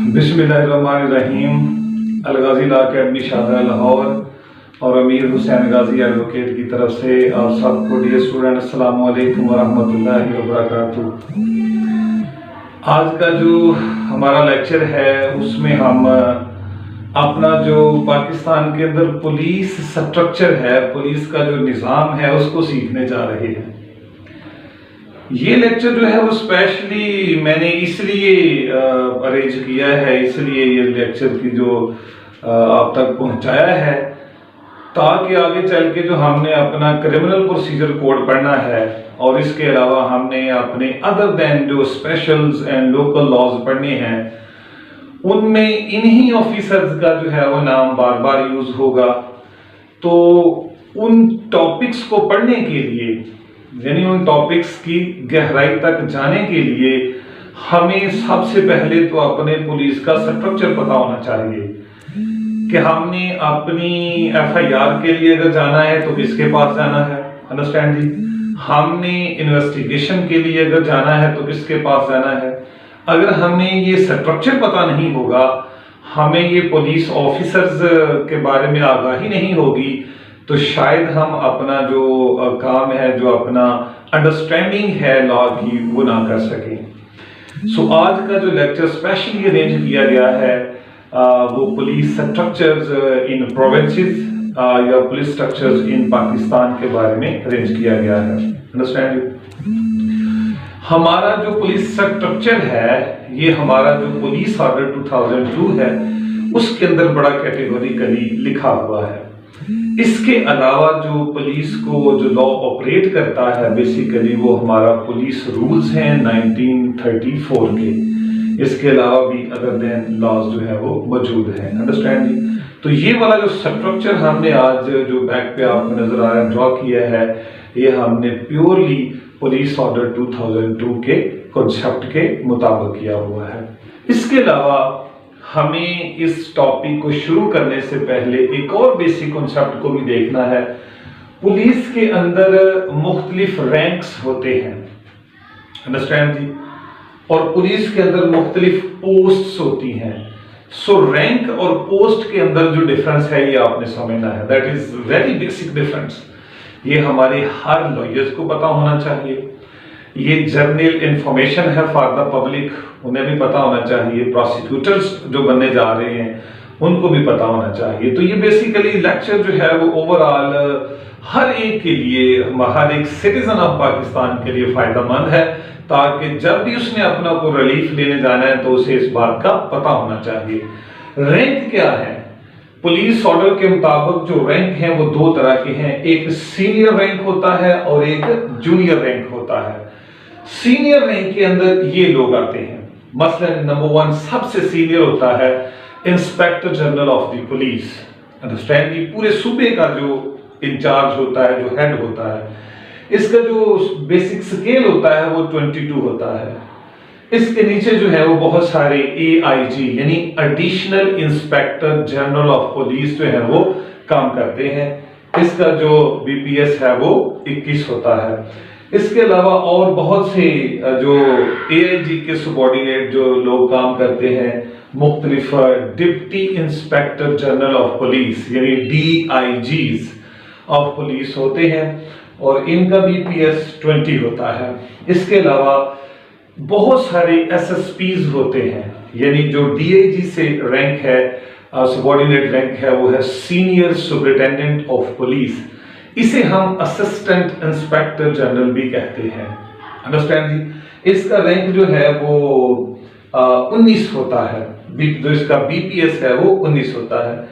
बिस्मिल्लाहिर्रहमानिर्रहीम। अलगाज़ी law academy Shahdara Lahore और अमीर हुसैन गाजी एडवोकेट की तरफ से आप सबको डियर स्टूडेंट अस्सलाम वालेकुम वरहमतुल्लाहि वबरकातुहू। आज का जो हमारा लेक्चर है उसमें हम अपना जो पाकिस्तान के अंदर पुलिस स्ट्रक्चर है, पुलिस का जो निज़ाम है उसको सीखने जा रहे हैं। ये लेक्चर जो है वो स्पेशली मैंने इसलिए अरेंज किया है, इसलिए ये लेक्चर की जो आप तक पहुंचाया है ताकि आगे चल के जो हमने अपना क्रिमिनल प्रोसीजर कोड पढ़ना है और इसके अलावा हमने अपने अदर देन जो स्पेशल्स एंड लोकल लॉज पढ़ने हैं उनमें इन्हीं ऑफिसर्स का जो है वो नाम बार बार यूज होगा। तो उन टॉपिक्स को पढ़ने के लिए यानी उन टॉपिक्स की गहराई तक जाने के लिए हमें सबसे पहले तो अपने पुलिस का स्ट्रक्चर पता होना चाहिए कि हमने अपनी एफआईआर के लिए अगर जाना है तो किसके पास जाना है, अंडरस्टैंड जी। हमने इन्वेस्टिगेशन के लिए अगर जाना है तो किसके पास जाना है। अगर हमें ये स्ट्रक्चर पता नहीं होगा, हमें ये पुलिस ऑफिसर्स के बारे में आगाही नहीं होगी, तो शायद हम अपना जो काम है, जो अपना अंडरस्टैंडिंग है लॉ की, वो ना कर सकें। सो आज का जो लेक्चर स्पेशली अरेंज किया गया है वो पुलिस स्ट्रक्चर्स इन प्रोविंसेस या पुलिस स्ट्रक्चर्स इन पाकिस्तान के बारे में अरेंज किया गया है, अंडरस्टैंड। हमारा जो पुलिस स्ट्रक्चर है ये हमारा जो पुलिस ऑर्डर 2002 है उसके अंदर बड़ा कैटेगोरिकली लिखा हुआ है। इसके अलावा जो पुलिस को जो लॉ ऑपरेट करता है बेसिकली वो हमारा पुलिस रूल्स हैं 1934 के। इसके अलावा भी अदर देन लॉज जो है वो मौजूद है, अंडरस्टैंडिंग। तो ये वाला जो स्ट्रक्चर हमने आज जो बैक पे आपको नजर आ रहा है ड्रॉ किया है, ये हमने प्योरली पुलिस ऑर्डर 2002 के कॉन्सेप्ट के मुताबिक किया हुआ है। इसके अलावा हमें इस टॉपिक को शुरू करने से पहले एक और बेसिक कॉन्सेप्ट को भी देखना है। पुलिस के अंदर मुख्तलिफ रैंक्स होते हैं, अंडरस्टैंड जी, और पुलिस के अंदर मुख्तलिफ पोस्ट्स होती हैं। सो रैंक और पोस्ट के अंदर जो डिफरेंस है ये आपने समझना है, that is very basic difference. ये हमारे हर लॉयर्स को पता होना चाहिए। ये जर्नल इंफॉर्मेशन है फॉर द पब्लिक, उन्हें भी पता होना चाहिए। प्रोसिक्यूटर्स जो बनने जा रहे हैं उनको भी पता होना चाहिए। तो ये बेसिकली लेक्चर जो है वो ओवरऑल हर एक के लिए, हर एक सिटीजन ऑफ पाकिस्तान के लिए फायदेमंद है, ताकि जब भी उसने अपना को रिलीफ लेने जाना है तो उसे इस बात का पता होना चाहिए। रैंक क्या है? पुलिस ऑर्डर के मुताबिक जो रैंक है वो दो तरह के हैं, एक सीनियर रैंक होता है और एक जूनियर रैंक होता है। सीनियर रैंक के अंदर ये लोग आते हैं, मसलन नंबर 1 सबसे सीनियर होता है inspector general of the police, understand. पूरे सूबे का जो इंचार्ज होता है, जो हेड होता है, इसका जो बेसिक स्केल होता है वो 22 होता है। इसके नीचे जो है वो बहुत सारे AIG यानी additional inspector general of police जो है वो काम करते हैं। इसका जो BPS है वो 21 होता है। इसके अलावा और बहुत से जो AIG के सबॉर्डिनेट जो लोग काम करते हैं, मुख्तलिफ deputy inspector general of police यानी DIGs ऑफ पुलिस होते हैं और इनका BPS 20 होता है। इसके अलावा बहुत सारे SSPs होते हैं, यानी जो DIG से रैंक है, सबॉर्डिनेट रैंक है, वो है सीनियर सुपरिटेंडेंट ऑफ पुलिस। इसे हम असिस्टेंट इंस्पेक्टर जनरल भी कहते हैं, अंडरस्टैंड जी। इसका रैंक जो है वो 19 होता है, जो इसका BPS है वो 19 होता है।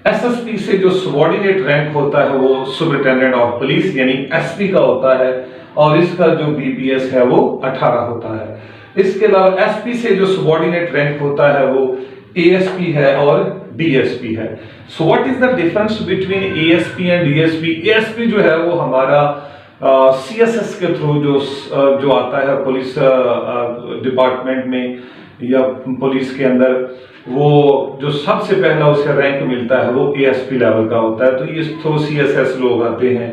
SSP से जो सबॉर्डिनेट रैंक होता है वो सुपरिटेंडेंट ऑफ पुलिस यानी SP का होता है और इसका जो BPS है वो 18 होता है। इसके अलावा SP से जो सबॉर्डिनेट रैंक होता है वो ASP है और DSP है। So what is the difference between ASP and DSP? ASP जो है वो हमारा CSS के थ्रू जो आता है पुलिस डिपार्टमेंट में या पुलिस के अंदर, वो जो सबसे पहला उसे रैंक मिलता है वो ASP लेवल का होता है। तो इस थ्रू CSS लोग आते हैं।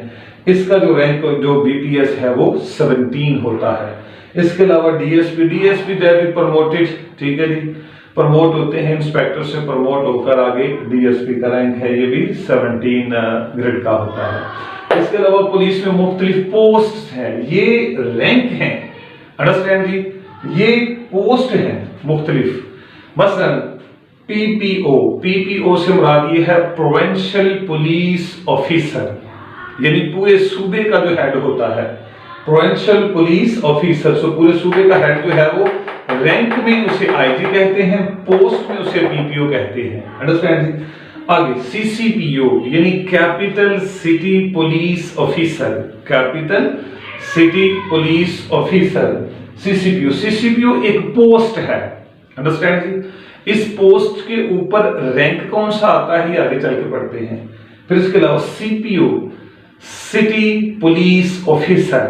इसका जो रैंक जो BPS है वो 17 होता है। इसके अलावा DSP दैट इज प्रमोटेड, ठीक है जी, प्रमोट होते हैं, इंस्पेक्टर से प्रमोट होकर आगे डीएसपी का रैंक है, ये भी 17 ग्रेड का होता है। इसके अलावा पुलिस में मुख्तलिफ पोस्ट हैं, ये रैंक हैं, अंडरस्टैंड जी, ये पोस्ट हैं मुख्तलिफ। मसलन पीपीओ से मुराद ये है प्रोविंशियल पुलिस ऑफिसर, यानी पूरे सूबे का जो हेड होता है प्रोविंशियल पुलिस ऑफिसर। सो पूरे सूबे का हेड जो है वो रैंक में उसे आईजी कहते हैं, पोस्ट में उसे पीपीओ कहते हैं, अंडरस्टैंड जी। आगे सीसीपीओ यानी capital city police officer, capital city police officer CCPO एक पोस्ट है, अंडरस्टैंड जी। इस पोस्ट के ऊपर रैंक कौन सा आता है ये आगे चल के पढ़ते हैं। फिर इसके अलावा सीपीओ सिटी पुलिस ऑफिसर,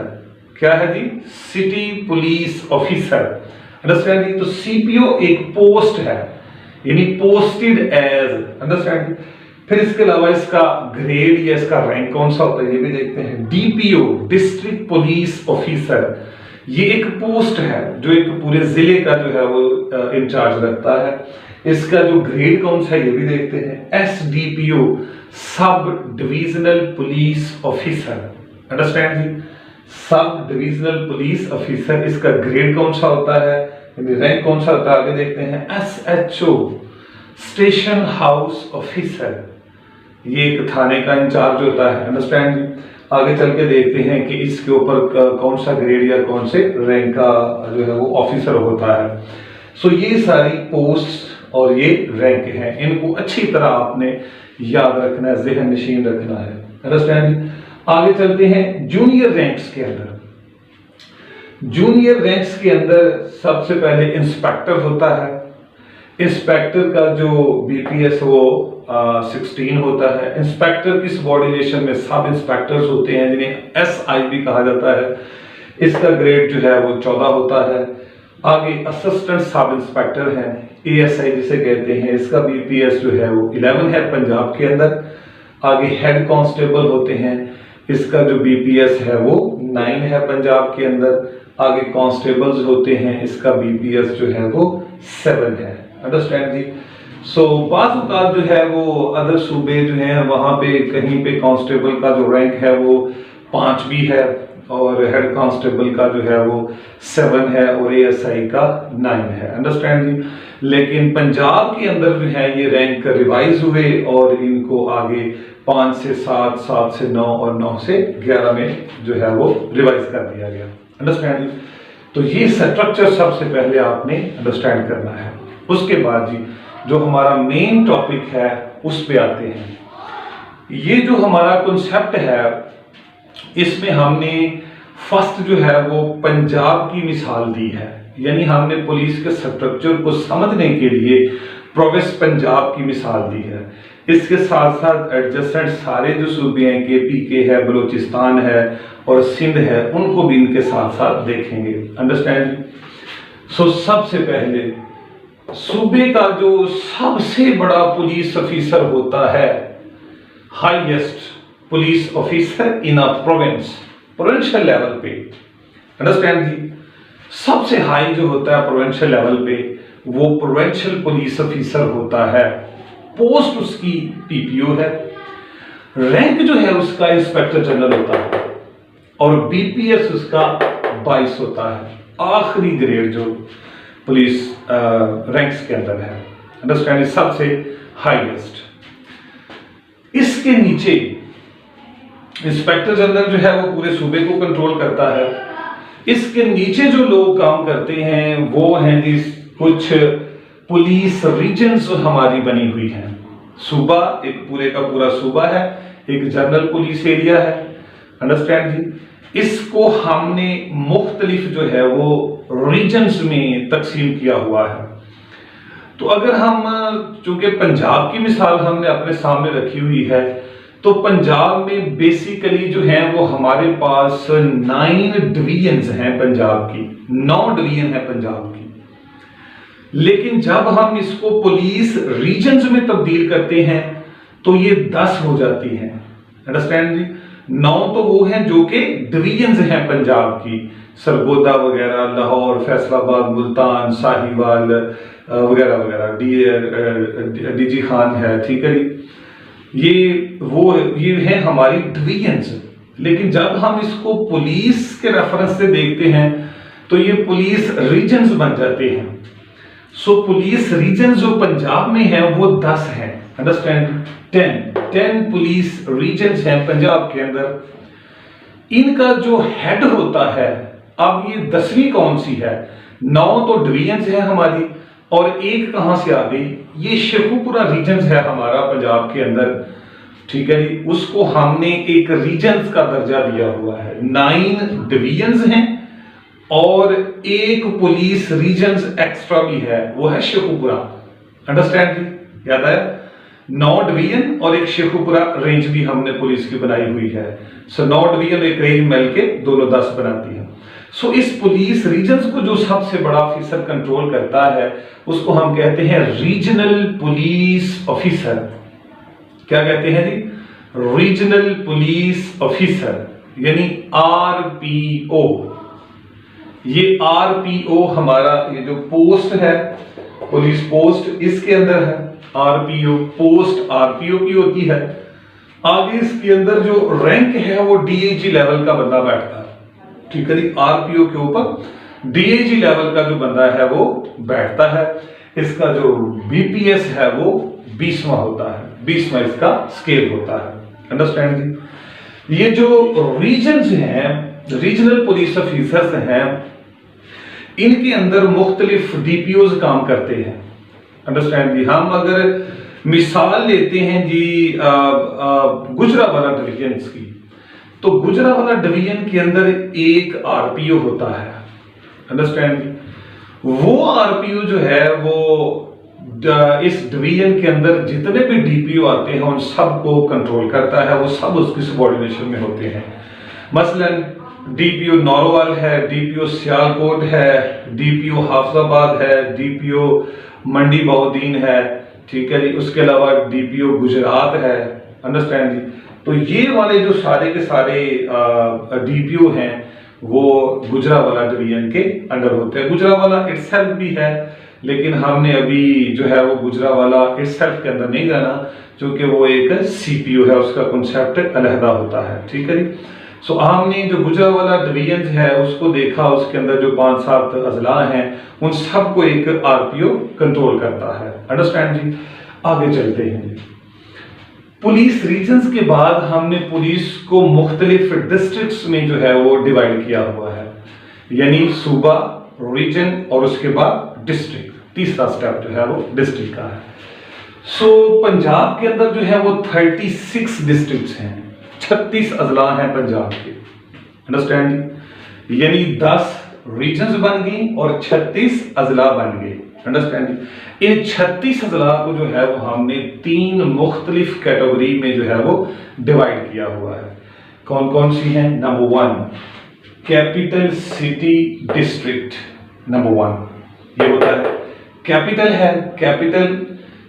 क्या है जी, सिटी पुलिस ऑफिसर, अंडरस्टैंड जी। तो सीपीओ एक पोस्ट है, यानी पोस्टेड एज, अंडरस्टैंड। फिर इसके अलावा इसका ग्रेड या इसका रैंक कौन सा होता है ये भी देखते हैं। डीपीओ डिस्ट्रिक्ट पुलिस ऑफिसर, ये एक पोस्ट है जो एक पूरे जिले का जो है वो इंचार्ज रखता है। इसका जो ग्रेड कौन सा है ये भी देखते हैं। SDPO sub divisional police officer, understand जी, सब डिविजनल पुलिस ऑफिसर, इसका ग्रेड कौन सा होता है, रैंक कौन सा होता है आगे देखते हैं। एसएचओ स्टेशन हाउस ऑफिसर, ये एक थाने का इंचार्ज होता है, अंडरस्टैंड जी। आगे चल के देखते हैं कि इसके ऊपर कौन सा ग्रेड या कौन से रैंक का जो है वो ऑफिसर होता है। सो ये सारी पोस्ट और ये रैंक हैं, इनको अच्छी तरह आपने याद रखना है, ज़हन नशीन रखना है, अंडरस्टैंड। आगे चलते हैं जूनियर रैंक्स के अंदर। जूनियर रैंक्स के अंदर सबसे पहले इंस्पेक्टर होता है। इंस्पेक्टर का जो बीपीएस वो 16 होता है। इंस्पेक्टर की सबऑर्डिनेशन में सब इंस्पेक्टर्स होते हैं जिन्हें एसआईबी कहा जाता है, इसका ग्रेड जो है वो 14 होता है। आगे असिस्टेंट सब इंस्पेक्टर हैं, एएसआई जिसे कहते हैं, इसका बीपीएस जो है वो 11 है पंजाब के अंदर। आगे हेड कांस्टेबल होते हैं, इसका जो बीपीएस है वो 9 है पंजाब के अंदर। आगे कांस्टेबल्स होते हैं, इसका बीपीएस जो है वो 7 है, अंडरस्टैंड जी। सो बाज़ औक़ात जो है वो अदर सूबे जो हैं वहाँ पे कहीं पे कांस्टेबल का जो रैंक है वो 5 भी है और हेड कांस्टेबल का जो है वो 7 है और एएसआई का 9 है, अंडरस्टैंड जी। लेकिन पंजाब के अंदर जो है ये रैंक रिवाइज हुए और इनको आगे 5 से 7, 7 से 9 और 9 से 11 में जो है वो रिवाइज कर दिया गया, अंडरस्टैंड जी। तो ये स्ट्रक्चर सबसे पहले आपने अंडरस्टैंड करना है। उसके बाद जी जो हमारा मेन टॉपिक है उस पे आते हैं। ये जो हमारा कॉन्सेप्ट है इसमें हमने फर्स्ट जो है वो पंजाब की मिसाल दी है, यानी हमने पुलिस के स्ट्रक्चर को समझने के लिए प्रोविंस पंजाब की मिसाल दी है। इसके साथ साथ एडजेसेंट सारे जो सूबे हैं, केपीके है, बलूचिस्तान है और सिंध है, उनको भी इनके साथ साथ देखेंगे, अंडरस्टैंड। सो सबसे पहले सूबे का जो सबसे बड़ा पुलिस ऑफिसर होता है, highest police officer in a province, provincial level पे, अंडरस्टैंड जी। सबसे हाई जो होता है प्रोविंशियल लेवल पे वो प्रोविंशियल पुलिस ऑफिसर होता है। पोस्ट उसकी पीपीओ है। रैंक जो है उसका इंस्पेक्टर जनरल होता है और बीपीएस उसका 22 होता है। आखिरी ग्रेड जो पुलिस रैंक्स के अंदर है, अंडरस्टैंड, सबसे हाईएस्ट। इसके नीचे इंस्पेक्टर जनरल जो है वो पूरे सूबे को कंट्रोल करता है। इसके नीचे जो लोग काम करते हैं वो हैं जी कुछ पुलिस रीजन्स हमारी बनी हुई हैं। सूबा एक पूरे का पूरा सूबा है, एक जनरल पुलिस एरिया है, अंडरस्टैंड जी। इसको हमने मुख्तलिफ जो है वो रीजन्स में तकसीम किया हुआ है। तो अगर हम चूंकि पंजाब की मिसाल हमने अपने सामने रखी हुई है तो पंजाब में बेसिकली जो है वो हमारे पास 9 डिवीजन्स हैं पंजाब की, 9 डिवीजन है पंजाब की। लेकिन जब हम इसको पुलिस रीजन्स में तब्दील करते हैं तो ये 10 हो जाती हैं, अंडरस्टैंड जी। 9 तो वो हैं जो कि डिवीजन्स हैं पंजाब की, सरगोदा वगैरह, लाहौर, फैसलाबाद, मुल्तान, साहिवाल, वगैरह वगैरह, डीजी खान है, ठीक है जी। ये है हमारी डिवीजन्स। लेकिन जब हम इसको पुलिस के रेफरेंस से देखते हैं तो ये पुलिस रीजन्स बन जाते हैं। सो पुलिस रीजन जो पंजाब में है वो 10 है, अंडरस्टैंड, 10 पुलिस रीजन्स हैं पंजाब के अंदर। इनका जो हेड होता है, अब ये 10वीं कौन सी है, 9 तो डिवीजन्स है हमारी और एक कहां से आ गई, ये शेखुपुरा रीजन्स है हमारा पंजाब के अंदर, ठीक है जी। उसको हमने एक रीजन्स का दर्जा दिया हुआ है। 9 डिवीजन्स हैं और एक पुलिस रीजन्स एक्स्ट्रा भी है, वो है शेखुपुरा, अंडरस्टैंड जी, याद आया। 9 डिवीजन और एक शेखुपुरा रेंज भी हमने पुलिस की बनाई हुई है। सो 9 डिवीजन एक रेंज मिलके दोनों 10 बनाती है। सो इस पुलिस रीजन्स को जो सबसे बड़ा ऑफिसर कंट्रोल करता है उसको हम कहते हैं रीजनल पुलिस ऑफिसर। क्या कहते हैं जी, रीजनल पुलिस ऑफिसर, यानी आरपीओ। ये आरपीओ हमारा ये जो पोस्ट है, पुलिस पोस्ट, इसके अंदर है आरपीओ पोस्ट, आरपीओ की होती है। आगे इसके अंदर जो रैंक है वो डीआईजी लेवल का बंदा बैठता है, ठीक है जी। आरपीओ के ऊपर डीआईजी लेवल का जो बंदा है वो बैठता है। इसका जो बीपीएस है वो 20वां होता है, 20वां इसका स्केल होता है, अंडरस्टैंड जी। ये जो रीजन्स हैं, रीजनल पुलिस ऑफिसर्स हैं, इनके अंदर मुख्तलिफ डीपीओज काम करते हैं, अंडरस्टैंड जी। हम अगर मिसाल लेते हैं जी गुजरावाला डिवीजन की, तो गुजरावाला डिवीजन के अंदर एक आरपीओ होता है, अंडरस्टैंड जी। वो आरपीओ जो है वो इस डिवीजन के अंदर जितने भी डीपीओ आते हैं उन सबको कंट्रोल करता है, वो सब उसकी सबऑर्डिनेशन में होते हैं। मसलन डीपीओ नौरोवाल है, डीपीओ सियालकोट है, डीपीओ हाफिजाबाद है, डीपीओ मंडी बहुद्दीन है, ठीक है जी। उसके अलावा डीपीओ गुजरात है, अंडरस्टैंड जी। तो ये वाले जो सारे के सारे डीपीओ हैं वो गुजरावाला डिवीजन के अंडर होते हैं। गुजरावाला इटसेल्फ भी है, लेकिन हमने अभी जो है वो गुजरावाला इटसेल्फ के अंदर नहीं जाना, क्योंकि वो एक सीपीओ है, उसका कॉन्सेप्ट अलहदा होता है, ठीक है जी। सो हमने जो गुजरावाला डिवीजन है उसको देखा, उसके अंदर जो 5-7 अजला हैं उन सबको एक आरपीओ कंट्रोल करता है, अंडरस्टैंड जी। आगे चलते हैं जी। पुलिस रीजन्स के बाद हमने पुलिस को मुख्तलिफ डिस्ट्रिक्ट्स में जो है वो डिवाइड किया हुआ है, यानी सूबा, रीजन और उसके बाद डिस्ट्रिक्ट। तीसरा स्टेप जो है वो डिस्ट्रिक्ट का है। सो पंजाब के अंदर जो है वो 36 डिस्ट्रिक्ट्स हैं, 36 अजला हैं पंजाब के, अंडरस्टैंड जी। यानी 10 रीजन्स बन गई और 36 अजला बन गए, अंडरस्टैंड जी। इन 36 अजला को जो है वो हमने 3 मुख्तलिफ कैटेगरी में जो है वो डिवाइड किया हुआ है। कौन कौन सी हैं? Number 1 capital city district, number 1 ये होता है। कैपिटल है, कैपिटल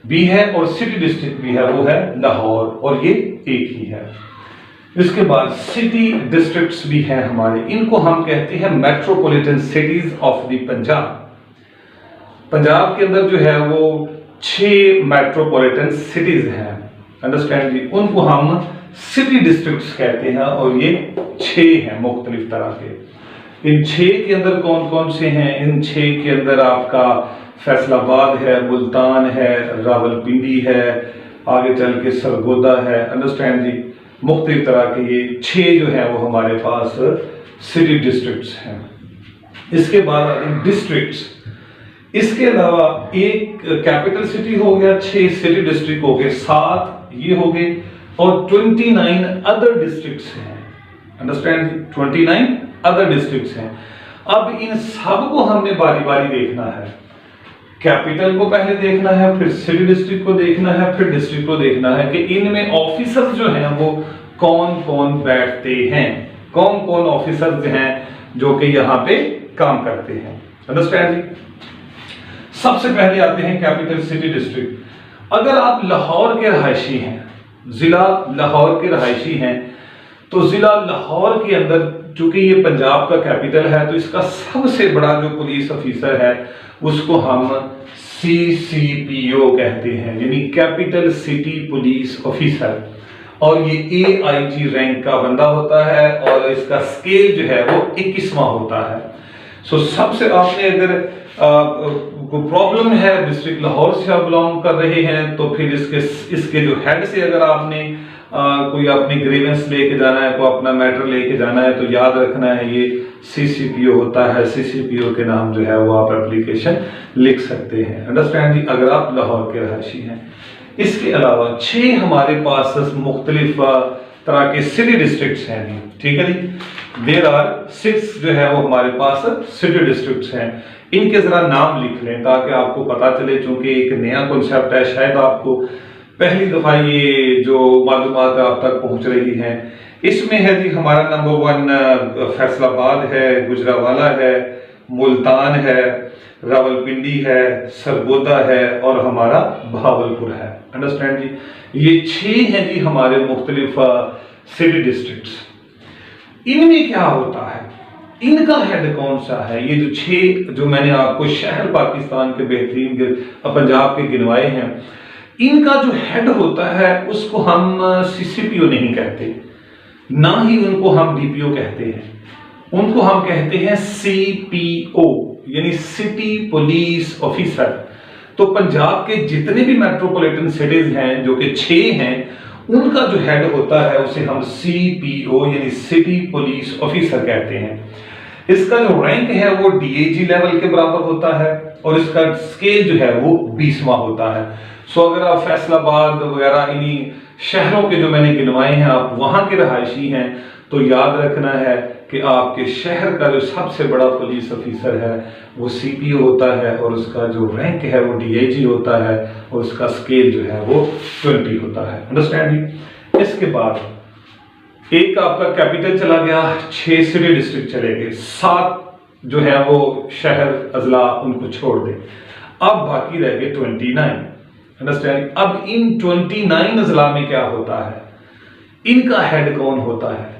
भी है और सिटी डिस्ट्रिक्ट भी है, वो है लाहौर, और ये एक ही है। इसके बाद सिटी डिस्ट्रिक्ट्स भी हैं हमारे, इनको हम कहते हैं metropolitan cities of the Punjab. Punjab के अंदर जो है वो 6 मेट्रोपॉलिटन सिटीज हैं, अंडरस्टैंड जी। उनको हम सिटी डिस्ट्रिक्ट्स कहते हैं और ये 6 हैं मुख्तलिफ तरह के। इन 6 के अंदर कौन कौन से हैं? इन 6 के अंदर आपका फैसलाबाद है, मुल्तान है, रावलपिंडी है, आगे चल के सरगोदा है, अंडरस्टैंड जी। मुख्तलिफ तरह के ये 6 जो है वो हमारे पास सिटी डिस्ट्रिक्ट्स हैं। इसके बाद डिस्ट्रिक्ट्स, इसके अलावा एक कैपिटल सिटी हो गया, 6 सिटी डिस्ट्रिक्ट हो गए, 7 ये हो गए और 29 अदर डिस्ट्रिक्ट्स हैं, अंडरस्टैंड, 29 अदर डिस्ट्रिक्ट्स हैं। अब इन सब को हमने बारी बारी देखना है। कैपिटल को पहले देखना है, फिर सिटी डिस्ट्रिक्ट को देखना है, फिर डिस्ट्रिक्ट को देखना है कि इनमें ऑफिसर्स जो हैं वो कौन कौन बैठते हैं, कौन कौन ऑफिसर्स हैं जो कि यहाँ पे काम करते हैं, अंडरस्टैंड जी। सबसे पहले आते हैं कैपिटल सिटी डिस्ट्रिक्ट। अगर आप लाहौर के रहायशी हैं, जिला लाहौर के रहायशी हैं, तो जिला लाहौर के अंदर चूंकि ये पंजाब का कैपिटल है तो इसका सबसे बड़ा जो पुलिस ऑफिसर है उसको हम CCPO कहते हैं, यानी कैपिटल सिटी पुलिस ऑफिसर, और ये AIG रैंक का बंदा होता है और इसका स्केल जो है वो 21वां होता है। सबसे आपने अगर को प्रॉब्लम है, डिस्ट्रिक्ट लाहौर से आप बिलोंग कर रहे हैं, तो फिर इसके जो हेड से अगर आपने कोई अपनी ग्रीवेंस लेके जाना है, कोई अपना मैटर लेके जाना है, तो याद रखना है ये CCPO होता है। CCPO के नाम जो है वो आप एप्लीकेशन लिख सकते हैं, अंडरस्टैंड जी, अगर आप लाहौर के रहायशी हैं। इसके अलावा 6 हमारे पास मुख्तलिफ तरह के सिटी डिस्ट्रिक्ट्स हैं जी, ठीक है जी। देयर आर 6 जो है वो हमारे पास सिटी डिस्ट्रिक्ट्स हैं। इनके जरा नाम लिख लें ताकि आपको पता चले, चूंकि एक नया कॉन्सेप्ट है, शायद आपको पहली दफा ये जो मालूमात आप तक पहुंच रही हैं। इसमें है जी हमारा नंबर 1 फैसलाबाद है, गुजरावाला है, मुल्तान है, रावलपिंडी है, सरगोदा है और हमारा भावलपुर है, अंडरस्टैंड जी। ये 6 हैं जी हमारे मुख्तलिफ सिटी डिस्ट्रिक्ट्स। इनमें क्या होता है, इनका हेड कौन सा है? ये जो 6 जो मैंने आपको शहर पाकिस्तान के बेहतरीन पंजाब के गिनवाए हैं, इनका जो हेड होता है उसको हम CCPO नहीं कहते, ना ही उनको हम DPO कहते हैं, उनको हम कहते हैं CPO, यानी सिटी पुलिस ऑफिसर। तो पंजाब के जितने भी मेट्रोपॉलिटन सिटीज हैं जो कि 6 हैं, उनका जो हेड होता है उसे हम CPO यानी सिटी पुलिस ऑफिसर कहते हैं। इसका जो रैंक है वो DIG लेवल के बराबर होता है और इसका स्केल जो है वो 20वां होता है। अगर आप फैसलाबाद वगैरह इन्हीं शहरों के जो मैंने गिनवाए हैं, आप वहां के रहायशी हैं, तो याद रखना है कि आपके शहर का जो सबसे बड़ा पुलिस ऑफिसर है वो CPO होता है और उसका जो रैंक है वो DIG होता है और उसका स्केल जो है वो 20 होता है, अंडरस्टैंड। इसके बाद एक आपका कैपिटल चला गया, 6 सिटी डिस्ट्रिक्ट चले गए, 7 जो है वो शहर अजला उनको छोड़ दे, अब बाकी रह गए 29, अंडरस्टैंड। अब इन 29 अजला में क्या होता है, इनका हेड कौन होता है?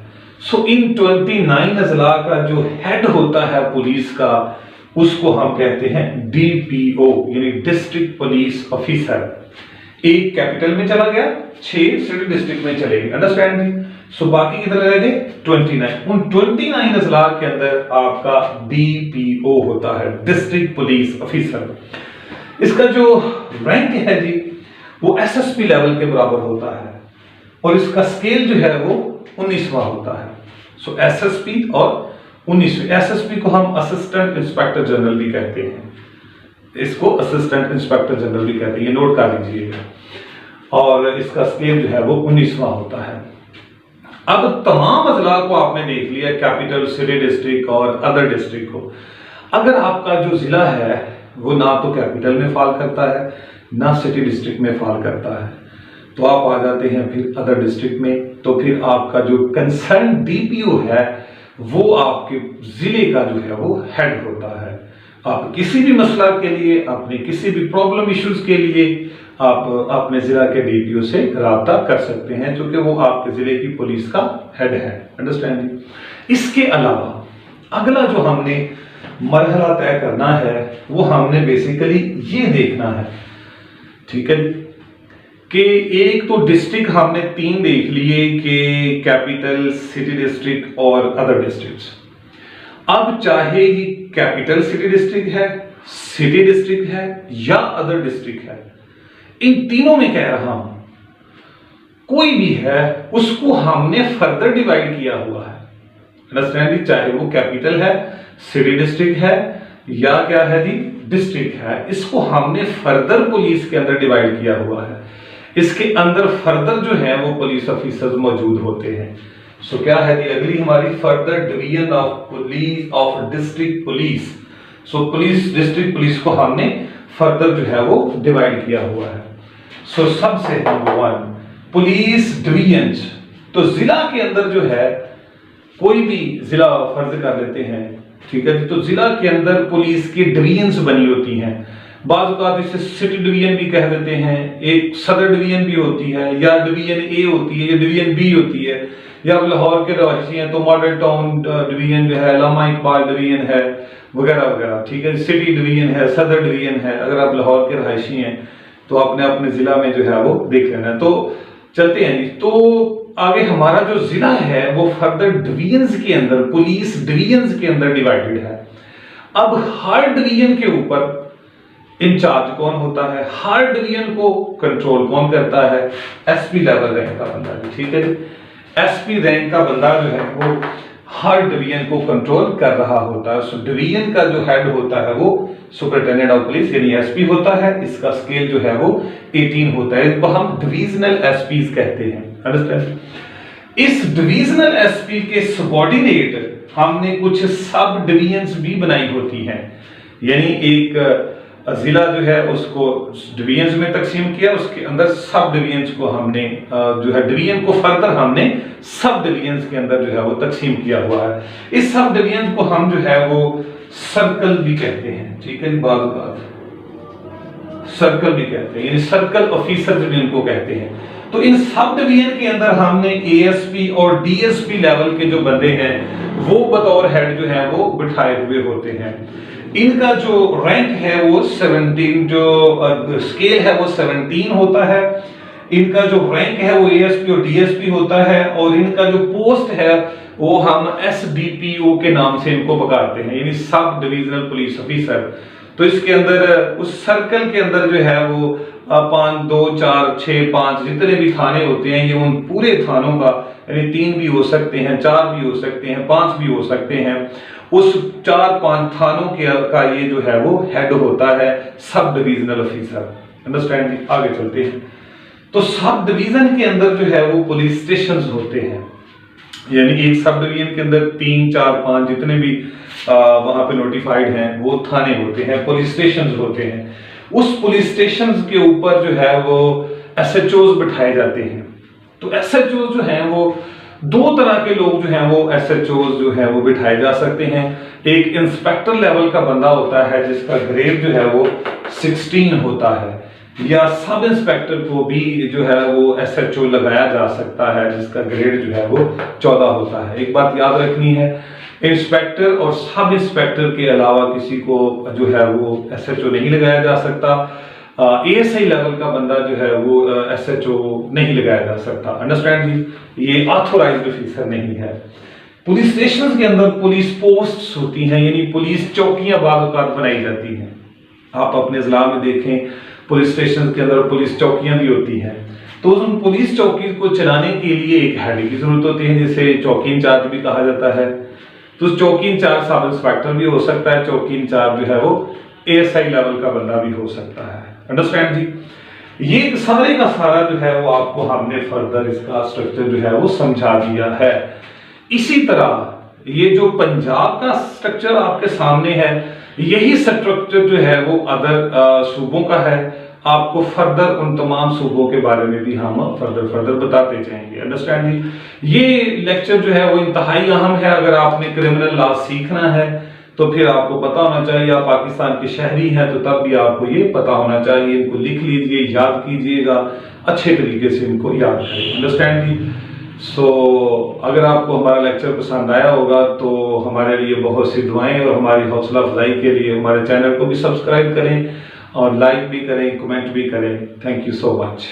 इन 29 अजला का जो हेड होता है पुलिस का, उसको हम कहते हैं DPO यानी डिस्ट्रिक्ट पुलिस ऑफिसर। एक कैपिटल में चला गया, 6 सिटी डिस्ट्रिक्ट में चले गए, अंडरस्टैंड जी। बाकी कितने रह गए? 29। उन 29 अजला के अंदर आपका DPO होता है, डिस्ट्रिक्ट पुलिस ऑफिसर। इसका जो रैंक है जी वो SSP लेवल के बराबर होता है और इसका स्केल जो है वो 19वां होता है। SSP और 19वें, SSP को हम असिस्टेंट इंस्पेक्टर जनरल भी कहते हैं, इसको असिस्टेंट इंस्पेक्टर जनरल भी कहते हैं, ये नोट कर लीजिएगा। और इसका स्केल जो है वो 19वां होता है। अब तमाम अजला को आपने देख लिया, कैपिटल, सिटी डिस्ट्रिक्ट और अदर डिस्ट्रिक्ट को। अगर आपका जो जिला है वो ना तो कैपिटल में फॉल करता है ना सिटी डिस्ट्रिक्ट में फॉल करता है, तो आप आ जाते हैं फिर अदर डिस्ट्रिक्ट में। तो फिर आपका जो कंसर्न DPO है वो आपके जिले का जो है वो हेड होता है। आप किसी भी मसला के लिए, अपने किसी भी प्रॉब्लम इश्यूज के लिए आप अपने जिला के DPO से राब्ता कर सकते हैं, क्योंकि वो आपके जिले की पुलिस का हेड है, अंडरस्टैंड। इसके अलावा अगला जो हमने मरहला तय करना है वो हमने बेसिकली ये देखना है, ठीक है, कि एक तो डिस्ट्रिक्ट हमने 3 देख लिए कि कैपिटल, सिटी डिस्ट्रिक्ट और अदर डिस्ट्रिक्ट्स। अब चाहे ये कैपिटल सिटी डिस्ट्रिक्ट है, सिटी डिस्ट्रिक्ट है या अदर डिस्ट्रिक्ट है, इन तीनों में कह रहा हूं कोई भी है उसको हमने फर्दर डिवाइड किया हुआ है, अंडरस्टैंड। चाहे वो कैपिटल है, सिटी डिस्ट्रिक्ट है या क्या है जी डिस्ट्रिक्ट है, इसको हमने फर्दर पुलिस के अंदर डिवाइड किया हुआ है। इसके अंदर फर्दर जो है वो पुलिस ऑफिसर्स मौजूद होते हैं। क्या है जी अगली हमारी further division of police of district police. Police district police को हमने फर्दर जो है वो डिवाइड किया हुआ है। सबसे नंबर 1 पुलिस डिवीजन। तो जिला के अंदर जो है कोई भी जिला फर्ज कर लेते हैं, ठीक है जी, तो जिला के अंदर पुलिस की डिवीजन्स बनी होती हैं। बाज़ औक़ात इसे सिटी डिवीजन भी कह देते हैं, एक सदर डिवीजन भी होती है, या डिवीजन A होती है या डिवीजन B होती है, या लाहौर के रहायशी हैं तो मॉडल टाउन डिवीजन जो है, अल्लामा इकबाल डिवीजन है, वगैरह वगैरह, ठीक है। सिटी डिवीजन है, सदर डिवीजन है, अगर आप लाहौर के रहायशी हैं तो आपने अपने जिला में जो है वो देख लेना है। तो चलते हैं जी। तो आगे हमारा जो जिला है वो फर्दर डिवीजन्स के अंदर, पुलिस डिवीजन्स के अंदर डिवाइडेड है। अब हर डिवीजन के ऊपर इंचार्ज कौन होता है, हर डिवीजन को कंट्रोल कौन करता है, एसपी लेवल रैंक का बंदा जी, ठीक है जी। एसपी रैंक का बंदा जो है वो हर डिवीजन को कंट्रोल कर रहा होता है। सो डिवीजन का जो हेड होता है वो सुपरिटेंडेंट ऑफ पुलिस यानी एसपी होता है। इसका स्केल जो है वो 18 होता है। इसको हम डिवीजनल एसपीज कहते हैं, अंडरस्टैंड। इस डिवीजनल एसपी के सबऑर्डिनेट हमने कुछ सब डिवीजन्स भी बनाई होती हैं, यानी एक जिला जो है उसको डिवीजन्स में तकसीम किया, उसके अंदर सब डिवीजन्स को हमने जो है डिवीजन को फर्दर हमने सब डिवीजन्स के अंदर जो है वो तकसीम किया हुआ है। इस सब डिवीजन को हम जो है वो सर्कल भी कहते हैं, ठीक है। बात सर्कल भी कहते हैं, यानी सर्कल ऑफिसर जो इनको कहते हैं। तो इन सब डिवीजन के अंदर हमने एएसपी और डीएसपी लेवल के जो बंदे हैं वो बतौर हेड जो है वो बिठाए हुए होते हैं। इनका जो रैंक है वो 17, जो स्केल है वो 17 होता है। इनका जो रैंक है वो एएसपी और डीएसपी होता है, और इनका जो पोस्ट है वो हम एसडीपीओ के नाम से इनको पुकारते हैं, यानी सब डिविजनल पुलिस ऑफिसर। तो इसके अंदर उस सर्कल के अंदर जो है वो 5, 2, 4, 6, 5 जितने भी थाने होते हैं, ये उन पूरे थानों का, यानी 3 भी हो सकते हैं, 4 भी हो सकते हैं, 5 भी हो सकते हैं, उस 4-5 थानों का ये जो है वो हेड होता है सब डिविजनल ऑफिसर, अंडरस्टैंड। आगे चलते हैं। तो सब डिवीजन के अंदर जो है वो पुलिस स्टेशन होते हैं, यानी एक सब डिवीजन के अंदर 3, 4, 5 जितने भी वहां पे नोटिफाइड हैं वो थाने होते हैं, पुलिस स्टेशन होते हैं। उस पुलिस स्टेशन के ऊपर जो है वो एसएचओज बिठाए जाते हैं। तो एसएचओ जो हैं वो 2 तरह के लोग जो हैं वो एसएचओज जो है वो बिठाए जा सकते हैं। एक इंस्पेक्टर लेवल का बंदा होता है जिसका ग्रेड जो है वो 16 होता है, या सब इंस्पेक्टर को भी जो है वो एसएचओ लगाया जा सकता है जिसका ग्रेड जो है वो 14 होता है। एक बात याद रखनी है, इंस्पेक्टर और सब इंस्पेक्टर के अलावा किसी को जो है वो एसएचओ नहीं लगाया जा सकता। एएसआई लेवल का बंदा जो है वो एसएचओ नहीं लगाया जा सकता, अंडरस्टैंड जी। ये ऑथोराइज्ड ऑफिसर नहीं है। पुलिस स्टेशन के अंदर पुलिस पोस्ट्स होती हैं, यानी पुलिस चौकियां बाद औक़ात बनाई जाती हैं। आप अपने जिला में देखें पुलिस स्टेशन के अंदर पुलिस चौकियां भी होती हैं। तो उन पुलिस चौकी को चलाने के लिए एक हेड की जरूरत होती है, जिसे चौकी इंचार्ज भी कहा जाता है। तो चौकी इंचार्ज सब इंस्पेक्टर भी हो सकता है, चौकी इंचार्ज जो है वो एएसआई लेवल का बंदा भी हो सकता है, अंडरस्टैंड जी। ये सारे का सारा जो है वो आपको हमने फर्दर इसका स्ट्रक्चर जो है वो समझा दिया है। इसी तरह ये जो पंजाब का स्ट्रक्चर आपके सामने है, यही स्ट्रक्चर जो है वो अदर सूबों का है। आपको फर्दर उन तमाम सूबों के बारे में भी हम फर्दर बताते जाएंगे, अंडरस्टैंड जी। ये लेक्चर जो है वो इंतहाई अहम है। अगर आपने क्रिमिनल लॉ सीखना है तो फिर आपको पता होना चाहिए, आप पाकिस्तान के शहरी हैं तो तब भी आपको ये पता होना चाहिए। इनको लिख लीजिए, याद कीजिएगा, अच्छे तरीके से इनको याद करें, अंडरस्टैंड जी। सो अगर आपको हमारा लेक्चर पसंद आया होगा तो हमारे लिए बहुत सी दुआएं, और हमारी हौसला अफजाई के लिए हमारे चैनल को भी सब्सक्राइब करें और लाइक भी करें, कमेंट भी करें। Thank you so much.